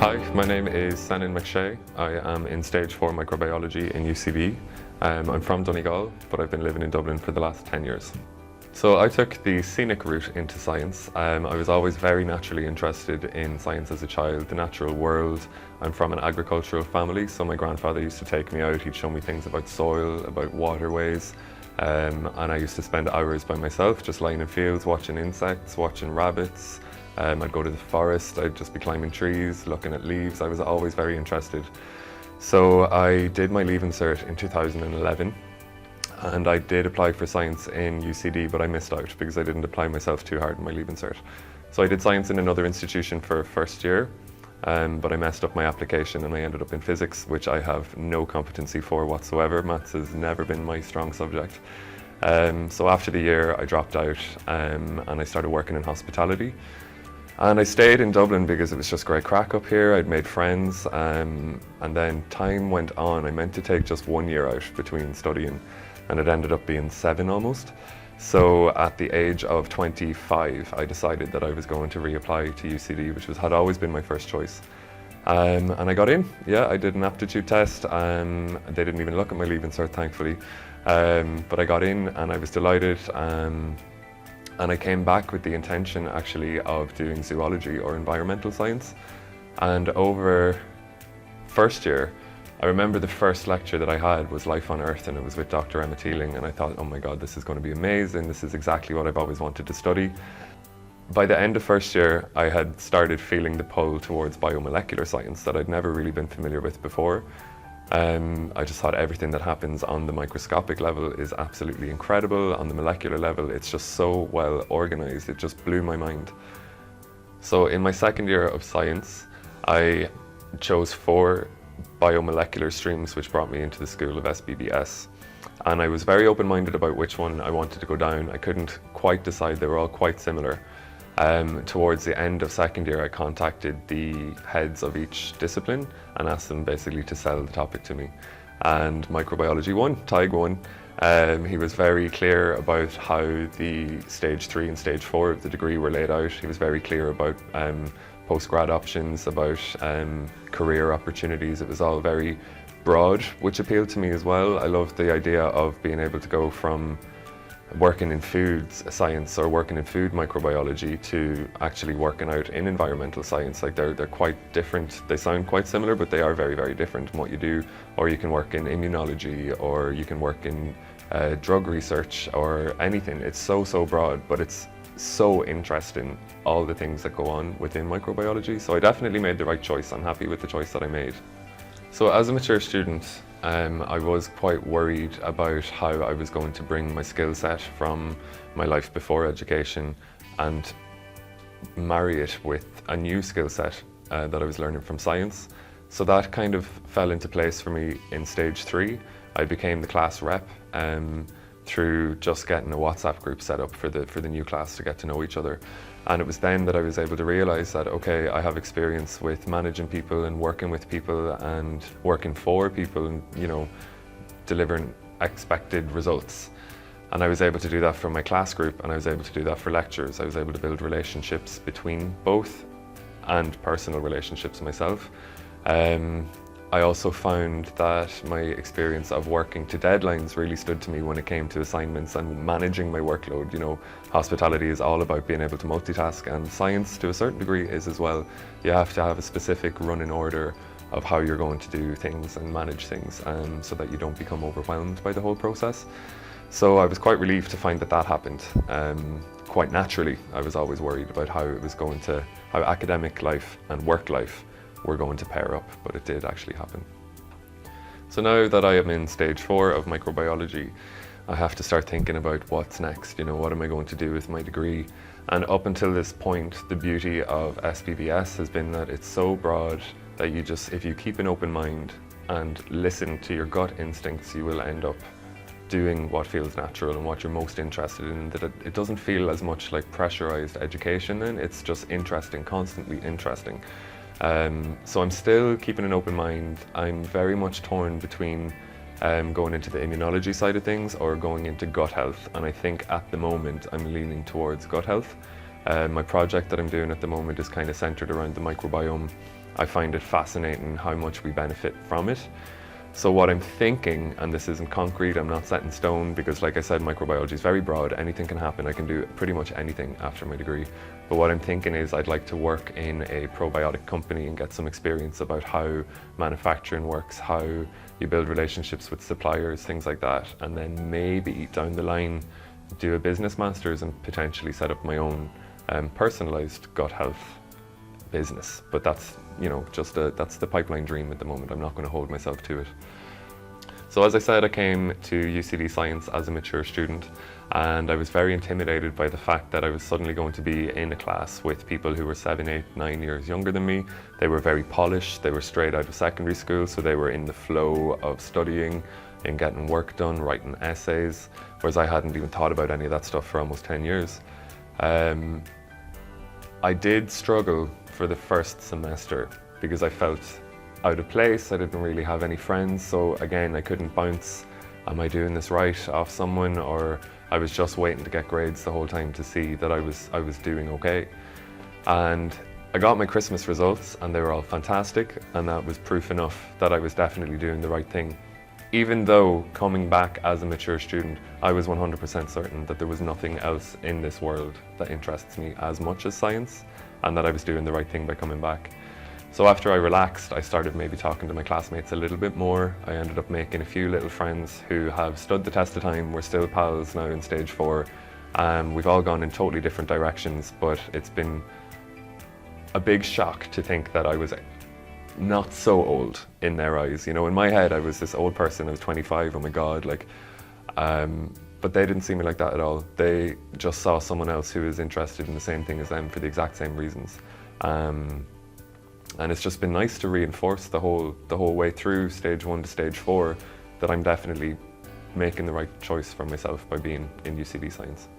Hi, my name is Sennan McShea. I am in stage 4 microbiology in UCD. I'm from Donegal, but I've been living in Dublin for the last 10 years. So I took the scenic route into science. I was always very naturally interested in science as a child, the natural world. I'm from an agricultural family, so my grandfather used to take me out. He'd show me things about soil, about waterways, and I used to spend hours by myself just lying in fields, watching insects, watching rabbits. I'd go to the forest, I'd just be climbing trees, looking at leaves. I was always very interested. So I did my Leaving Cert in 2011. And I did apply for science in UCD, but I missed out because I didn't apply myself too hard in my Leaving Cert. So I did science in another institution for first year, but I messed up my application and I ended up in physics, which I have no competency for whatsoever. Maths has never been my strong subject. So after the year, I dropped out and I started working in hospitality. And I stayed in Dublin because it was just great crack up here. I'd made friends, and then time went on. I meant to take just 1 year out between studying, and it ended up being 7 almost. So at the age of 25, I decided that I was going to reapply to UCD, which had always been my first choice. And I got in. Yeah, I did an aptitude test. They didn't even look at my Leaving Cert, thankfully. But I got in and I was delighted. And I came back with the intention actually of doing zoology or environmental science. And over first year, I remember the first lecture that I had was Life on Earth, and it was with Dr. Emma Teeling, and I thought, oh my God, this is going to be amazing. This is exactly what I've always wanted to study. By the end of first year, I had started feeling the pull towards biomolecular science that I'd never really been familiar with before. I just thought everything that happens on the microscopic level is absolutely incredible. On the molecular level, it's just so well organized. It just blew my mind. So in my second year of science, I chose 4 biomolecular streams, which brought me into the school of SBBS. And I was very open-minded about which one I wanted to go down. I couldn't quite decide. They were all quite similar. Towards the end of second year, I contacted the heads of each discipline and asked them basically to sell the topic to me. And microbiology won, Tig won. He was very clear about how the stage 3 and stage 4 of the degree were laid out. He was very clear about postgrad options, about career opportunities. It was all very broad, which appealed to me as well. I loved the idea of being able to go from working in food science or working in food microbiology to actually working out in environmental science. Like they're quite different. They sound quite similar, but they are very, very different in what you do. Or you can work in immunology, or you can work in drug research or anything. It's so broad, but it's so interesting, all the things that go on within microbiology. So I definitely made the right choice. I'm happy with the choice that I made. So as a mature student, I was quite worried about how I was going to bring my skill set from my life before education and marry it with a new skill set that I was learning from science. So that kind of fell into place for me in stage 3. I became the class rep through just getting a WhatsApp group set up for the new class to get to know each other. And it was then that I was able to realize that, okay, I have experience with managing people and working with people and working for people and, you know, delivering expected results. And I was able to do that for my class group, and I was able to do that for lectures. I was able to build relationships between both and personal relationships myself. I also found that my experience of working to deadlines really stood to me when it came to assignments and managing my workload. You know, hospitality is all about being able to multitask, and science to a certain degree is as well. You have to have a specific running order of how you're going to do things and manage things, so that you don't become overwhelmed by the whole process. So I was quite relieved to find that that happened quite naturally. I was always worried about how academic life and work life were going to pair up, but it did actually happen. So now that I am in stage 4 of microbiology, I have to start thinking about what's next. You know, what am I going to do with my degree? And up until this point, the beauty of SBBS has been that it's so broad that you just, if you keep an open mind and listen to your gut instincts, you will end up doing what feels natural and what you're most interested in. That it doesn't feel as much like pressurized education then, it's just interesting, constantly interesting. So I'm still keeping an open mind. I'm very much torn between going into the immunology side of things or going into gut health, and I think at the moment I'm leaning towards gut health. My project that I'm doing at the moment is kind of centered around the microbiome I find it fascinating how much we benefit from it. So what I'm thinking, and this isn't concrete, I'm not set in stone, because like I said, microbiology is very broad, anything can happen, I can do pretty much anything after my degree. But what I'm thinking is I'd like to work in a probiotic company and get some experience about how manufacturing works, how you build relationships with suppliers, things like that. And then maybe down the line, do a business master's and potentially set up my own personalized gut health business. But that's, you know, that's the pipeline dream at the moment. I'm not going to hold myself to it. So as I said, I came to UCD Science as a mature student, and I was very intimidated by the fact that I was suddenly going to be in a class with people who were 7, 8, 9 years younger than me. They were very polished, they were straight out of secondary school, so they were in the flow of studying and getting work done, writing essays, whereas I hadn't even thought about any of that stuff for almost 10 years. I did struggle for the first semester because I felt out of place. I didn't really have any friends, so again I couldn't bounce, am I doing this right, off someone, or I was just waiting to get grades the whole time to see that I was doing okay. And I got my Christmas results and they were all fantastic, and that was proof enough that I was definitely doing the right thing. Even though coming back as a mature student, I was 100% certain that there was nothing else in this world that interests me as much as science, and that I was doing the right thing by coming back. So after I relaxed, I started maybe talking to my classmates a little bit more. I ended up making a few little friends who have stood the test of time. We're still pals now in stage 4. We've all gone in totally different directions, but it's been a big shock to think that I was not so old in their eyes. You know, in my head I was this old person, I was 25, oh my god, like, but they didn't see me like that at all. They just saw someone else who was interested in the same thing as them for the exact same reasons. And it's just been nice to reinforce the whole way through stage 1 to stage 4 that I'm definitely making the right choice for myself by being in UCD Science.